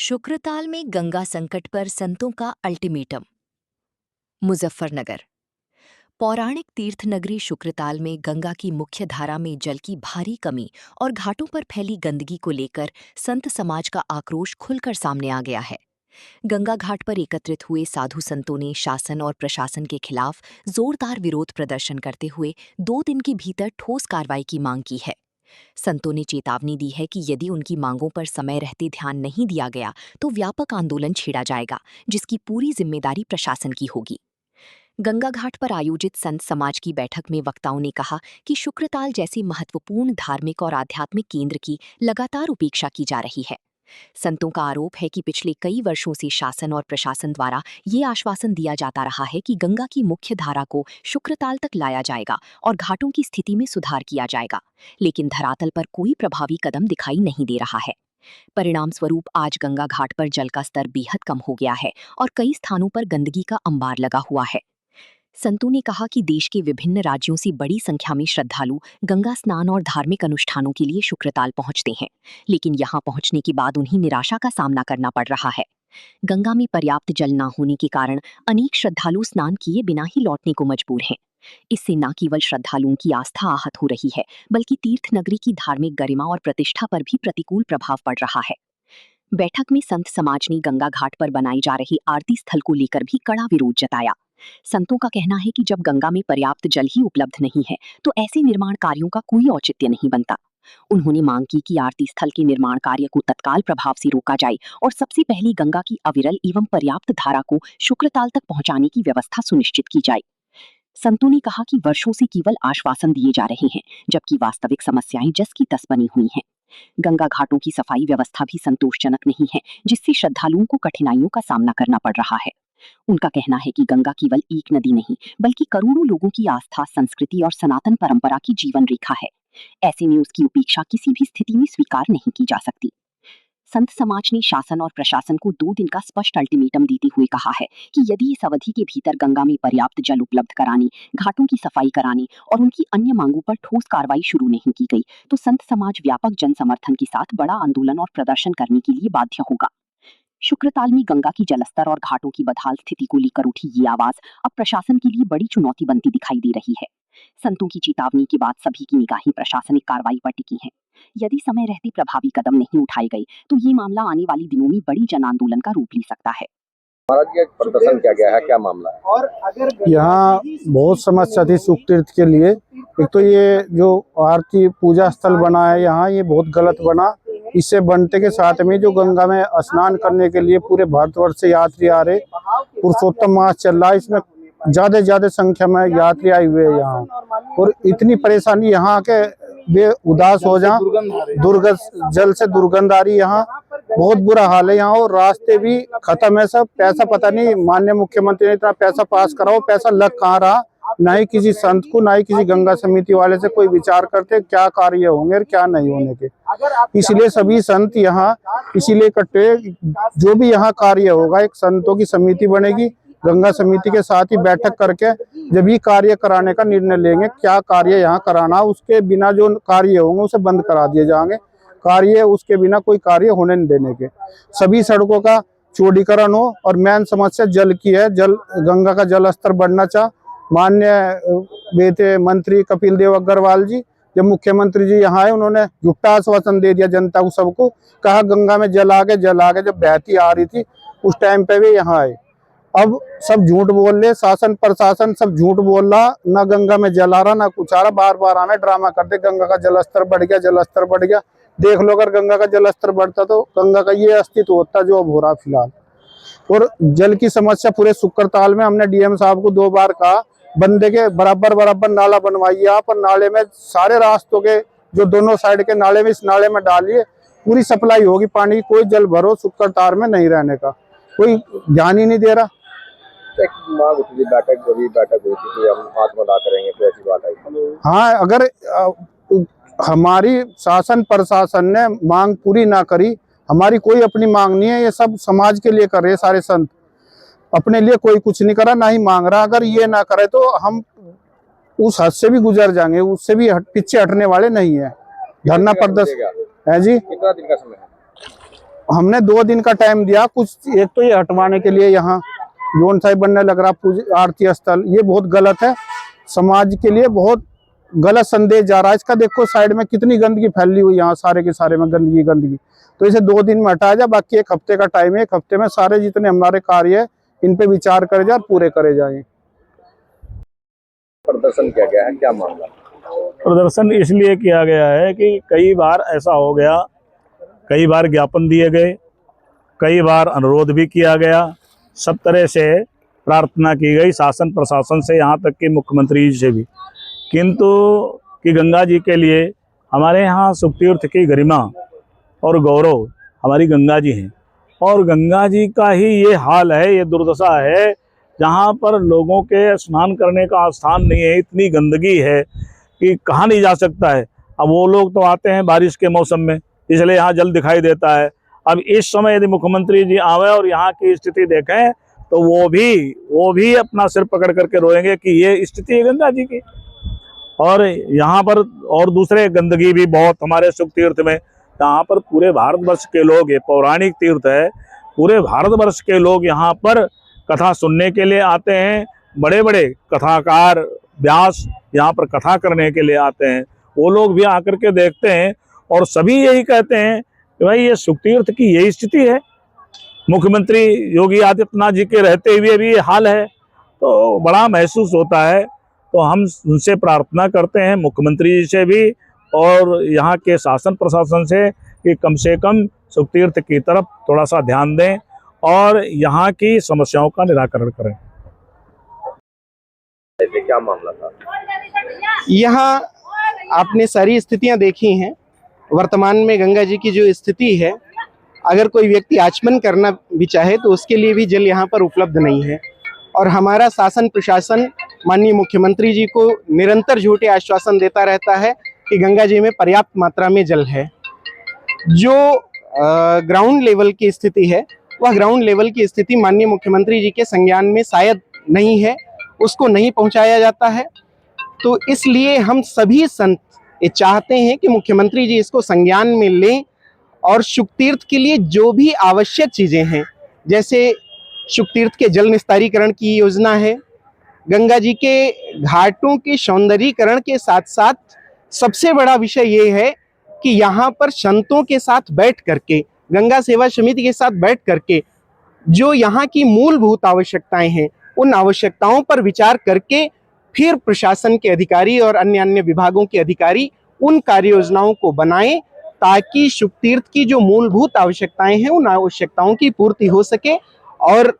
शुक्रताल में गंगा संकट पर संतों का अल्टीमेटम। मुजफ्फरनगर। पौराणिक तीर्थ नगरी शुक्रताल में गंगा की मुख्य धारा में जल की भारी कमी और घाटों पर फैली गंदगी को लेकर संत समाज का आक्रोश खुलकर सामने आ गया है। गंगा घाट पर एकत्रित हुए साधु संतों ने शासन और प्रशासन के खिलाफ जोरदार विरोध प्रदर्शन करते हुए 2 दिन के भीतर ठोस कार्रवाई की मांग की है। संतों ने चेतावनी दी है कि यदि उनकी मांगों पर समय रहते ध्यान नहीं दिया गया तो व्यापक आंदोलन छेड़ा जाएगा, जिसकी पूरी जिम्मेदारी प्रशासन की होगी। गंगा घाट पर आयोजित संत समाज की बैठक में वक्ताओं ने कहा कि शुक्रताल जैसे महत्वपूर्ण धार्मिक और आध्यात्मिक केंद्र की लगातार उपेक्षा की जा रही है। संतों का आरोप है कि पिछले कई वर्षों से शासन और प्रशासन द्वारा ये आश्वासन दिया जाता रहा है कि गंगा की मुख्य धारा को शुक्रताल तक लाया जाएगा और घाटों की स्थिति में सुधार किया जाएगा, लेकिन धरातल पर कोई प्रभावी कदम दिखाई नहीं दे रहा है। परिणाम स्वरूप आज गंगा घाट पर जल का स्तर बेहद कम हो गया है और कई स्थानों पर गंदगी का अंबार लगा हुआ है। संतों ने कहा कि देश के विभिन्न राज्यों से बड़ी संख्या में श्रद्धालु गंगा स्नान और धार्मिक अनुष्ठानों के लिए शुक्रताल पहुंचते हैं, लेकिन यहां पहुंचने के बाद उन्हें निराशा का सामना करना पड़ रहा है। गंगा में पर्याप्त जल न होने के कारण अनेक श्रद्धालु स्नान किए बिना ही लौटने को मजबूर हैं। इससे न केवल श्रद्धालुओं की आस्था आहत हो रही है, बल्कि तीर्थ नगरी की धार्मिक गरिमा और प्रतिष्ठा पर भी प्रतिकूल प्रभाव पड़ रहा है। बैठक में संत समाज ने गंगा घाट पर बनाए जा रहे आरती स्थल को लेकर भी कड़ा विरोध जताया। संतों का कहना है कि जब गंगा में पर्याप्त जल ही उपलब्ध नहीं है तो ऐसे निर्माण कार्यों का कोई औचित्य नहीं बनता। उन्होंने मांग की कि आरती स्थल के निर्माण कार्य को तत्काल प्रभाव से रोका जाए और सबसे पहले गंगा की अविरल एवं पर्याप्त धारा को शुक्रताल तक पहुंचाने की व्यवस्था सुनिश्चित की जाए। संतों ने कहा कि वर्षों से केवल आश्वासन दिए जा रहे हैं, जबकि वास्तविक समस्याएं जस की तस बनी हुई हैं। गंगा घाटों की सफाई व्यवस्था भी संतोषजनक नहीं है, जिससे श्रद्धालुओं को कठिनाइयों का सामना करना पड़ रहा है। उनका कहना है कि गंगा केवल एक नदी नहीं, बल्कि करोड़ों लोगों की आस्था, संस्कृति और सनातन परंपरा की जीवन रेखा है। ऐसे में उसकी उपेक्षा किसी भी स्थिति में स्वीकार नहीं की जा सकती। संत समाज ने शासन और प्रशासन को 2 दिन का स्पष्ट अल्टीमेटम देते हुए कहा है कि यदि इस अवधि के भीतर गंगा में पर्याप्त जल उपलब्ध कराने, घाटों की सफाई कराने और उनकी अन्य मांगों पर ठोस कार्रवाई शुरू नहीं की गई तो संत समाज व्यापक जन समर्थन के साथ बड़ा आंदोलन और प्रदर्शन करने के लिए बाध्य होगा। शुक्रताल में गंगा की जलस्तर और घाटों की बदहाल स्थिति को लेकर उठी ये आवाज अब प्रशासन के लिए बड़ी चुनौती बनती दिखाई दे रही है। संतों की चेतावनी के बाद सभी की निगाहें प्रशासनिक कार्रवाई पर टिकी हैं। यदि समय रहते प्रभावी कदम नहीं उठाए गए तो ये मामला आने वाले दिनों में बड़ी जन आंदोलन का रूप ले सकता है। महाराज ये प्रदर्शन क्या गया है, क्या मामला है? और अगर यहाँ बहुत समस्या थी सुख तीर्थ के लिए। एक तो ये जो आरती पूजा स्थल बना है यहाँ, ये बहुत गलत बना। इससे बनते के साथ में जो गंगा में स्नान करने के लिए पूरे भारतवर्ष से यात्री आ रहे, पुरुषोत्तम मास चल रहा है, इसमें ज्यादा संख्या में यात्री आए हुए हैं यहाँ। और इतनी परेशानी यहाँ के वे उदास हो जा, दुर्गंध जल से दुर्गंध आ रही, यहाँ बहुत बुरा हाल है यहाँ। और रास्ते भी खत्म है सब। पैसा पता नहीं माननीय मुख्यमंत्री ने इतना पैसा पास करा, वो पैसा लग कहाँ रहा, ना ही किसी संत को, ना ही किसी गंगा समिति वाले से कोई विचार करते क्या कार्य होंगे और क्या नहीं होने के। इसलिए सभी संत यहाँ इसीलिए इकट्ठे, जो भी यहाँ कार्य होगा एक संतों की समिति बनेगी, गंगा समिति के साथ ही बैठक करके जब ही कार्य कराने का निर्णय लेंगे, क्या कार्य यहाँ कराना, उसके बिना जो कार्य होंगे उसे बंद करा दिए जाएंगे। कार्य उसके बिना कोई कार्य होने नहीं देने के। सभी सड़कों का चौड़ीकरण हो और मेन समस्या जल की है। जल गंगा का जल स्तर बढ़ना चाह माननीय वित्त मंत्री कपिल देव अग्रवाल जी, जब मुख्यमंत्री जी यहाँ आए, उन्होंने झूठा आश्वासन दे दिया जनता को, सबको कहा गंगा में जल आ गए। जब बहती आ रही थी उस टाइम पे भी यहाँ आए। अब सब झूठ बोल रहे, शासन प्रशासन सब झूठ बोल रहा, ना गंगा में जल आ रहा ना कुछ आ रहा। बार आना ड्रामा करते गंगा का जलस्तर बढ़ गया, जलस्तर बढ़ गया। देख लो, अगर गंगा का जलस्तर बढ़ता तो गंगा का ये अस्तित्व होता जो अब हो रहा फिलहाल। और जल की समस्या पूरे शुक्रताल में, हमने डीएम साहब को 2 बार कहा बंदे के बराबर नाला बनवाइए आप, और नाले में सारे रास्तों के जो दोनों साइड के नाले में, इस नाले में डालिए, पूरी सप्लाई होगी पानी की। कोई जल भरो शुक्रताल में नहीं रहने का, कोई ध्यान ही नहीं दे रहा। एक मांग उठी थी, बैठक हुई थी कि हम आत्मदाह करेंगे, तो ऐसी बात आई। हाँ, अगर हमारी शासन प्रशासन ने मांग पूरी ना करी, हमारी कोई अपनी मांग नहीं है, ये सब समाज के लिए कर रहे सारे संत, अपने लिए कोई कुछ नहीं करा, ना ही मांग रहा। अगर ये ना करे तो हम उस हद से भी गुजर जाएंगे, उससे भी पीछे हटने वाले नहीं है। धरना प्रदर्शन है जी। कितना दिन का समय है? हमने 2 दिन का टाइम दिया। कुछ एक तो ये हटवाने के लिए यहाँ जोन साहिब बनने लग रहा पूजा आरती स्थल, ये बहुत गलत है, समाज के लिए बहुत गलत संदेश जा रहा है इसका। देखो साइड में कितनी गंदगी फैली हुई, यहाँ सारे के सारे में गंदगी गंदगी। तो इसे 2 दिन में हटाया जाए, बाकी 1 हफ्ते का टाइम है, 1 हफ्ते में सारे जितने हमारे कार्य है इन पे विचार करे जाए और पूरे करे जाए। प्रदर्शन किया गया है, क्या मामला? प्रदर्शन इसलिए किया गया है कि कई बार ऐसा हो गया, कई बार ज्ञापन दिए गए, कई बार अनुरोध भी किया गया, सब तरह से प्रार्थना की गई शासन प्रशासन से, यहाँ तक कि मुख्यमंत्री जी से भी, किंतु कि गंगा जी के लिए हमारे यहाँ सुखतीर्थ की गरिमा और गौरव हमारी गंगा जी हैं, और गंगा जी का ही ये हाल है, ये दुर्दशा है, जहाँ पर लोगों के स्नान करने का स्थान नहीं है, इतनी गंदगी है कि कहाँ नहीं जा सकता है। अब वो लोग तो आते हैं बारिश के मौसम में, इसलिए यहाँ जल दिखाई देता है। अब इस समय यदि मुख्यमंत्री जी आवे और यहाँ की स्थिति देखें तो वो भी अपना सिर पकड़ करके रोएंगे कि ये स्थिति है गंगा जी की। और यहाँ पर और दूसरे गंदगी भी बहुत हमारे सुख तीर्थ में, यहाँ पर पूरे भारतवर्ष के लोग, ये पौराणिक तीर्थ है, पूरे भारतवर्ष के लोग यहाँ पर कथा सुनने के लिए आते हैं। बड़े बड़े कथाकार व्यास यहाँ पर कथा करने के लिए आते हैं, वो लोग भी आकर के देखते हैं और सभी यही कहते हैं कि भाई ये सुख तीर्थ की यही स्थिति है, मुख्यमंत्री योगी आदित्यनाथ जी के रहते हुए भी ये हाल है, तो बड़ा महसूस होता है। तो हम उनसे प्रार्थना करते हैं, मुख्यमंत्री जी से भी और यहाँ के शासन प्रशासन से, कि कम से कम सुख तीर्थ की तरफ थोड़ा सा ध्यान दें और यहाँ की समस्याओं का निराकरण करें। ऐसे क्या मामला था? यहाँ आपने सारी स्थितियां देखी हैं। वर्तमान में गंगा जी की जो स्थिति है, अगर कोई व्यक्ति आचमन करना भी चाहे तो उसके लिए भी जल यहाँ पर उपलब्ध नहीं है। और हमारा शासन प्रशासन माननीय मुख्यमंत्री जी को निरंतर झूठे आश्वासन देता रहता है कि गंगा जी में पर्याप्त मात्रा में जल है। जो ग्राउंड लेवल की स्थिति है, वह ग्राउंड लेवल की स्थिति माननीय मुख्यमंत्री जी के संज्ञान में शायद नहीं है, उसको नहीं पहुंचाया जाता है। तो इसलिए हम सभी संत ये चाहते हैं कि मुख्यमंत्री जी इसको संज्ञान में लें और शुक तीर्थ के लिए जो भी आवश्यक चीज़ें हैं, जैसे शुक तीर्थ के जल निस्तारीकरण की योजना है, गंगा जी के घाटों के सौंदर्यीकरण के साथ साथ सबसे बड़ा विषय ये है कि यहाँ पर संतों के साथ बैठ करके, गंगा सेवा समिति के साथ बैठ करके जो यहाँ की मूलभूत आवश्यकताएं हैं, उन आवश्यकताओं पर विचार करके फिर प्रशासन के अधिकारी और अन्य विभागों के अधिकारी उन कार्य योजनाओं को बनाएं, ताकि शुक तीर्थ की जो मूलभूत आवश्यकताएं हैं उन आवश्यकताओं की पूर्ति हो सके और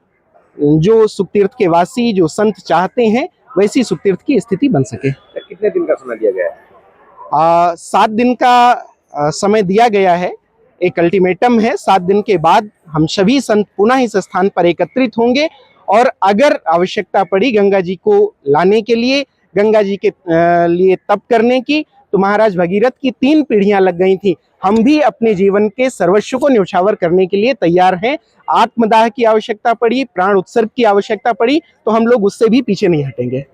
जो शुक तीर्थ के वासी, जो संत चाहते हैं, वैसी शुक तीर्थ की स्थिति बन सके। कितने दिन का समय दिया गया है? 7 दिन का समय दिया गया है, एक अल्टीमेटम है। 7 दिन के बाद हम सभी संत पुनः इस स्थान पर एकत्रित होंगे और अगर आवश्यकता पड़ी गंगा जी को लाने के लिए, गंगा जी के लिए तप करने की, तो महाराज भगीरथ की 3 पीढ़ियां लग गई थी, हम भी अपने जीवन के सर्वस्व को न्यौछावर करने के लिए तैयार हैं। आत्मदाह की आवश्यकता पड़ी, प्राण उत्सर्ग की आवश्यकता पड़ी, तो हम लोग उससे भी पीछे नहीं हटेंगे।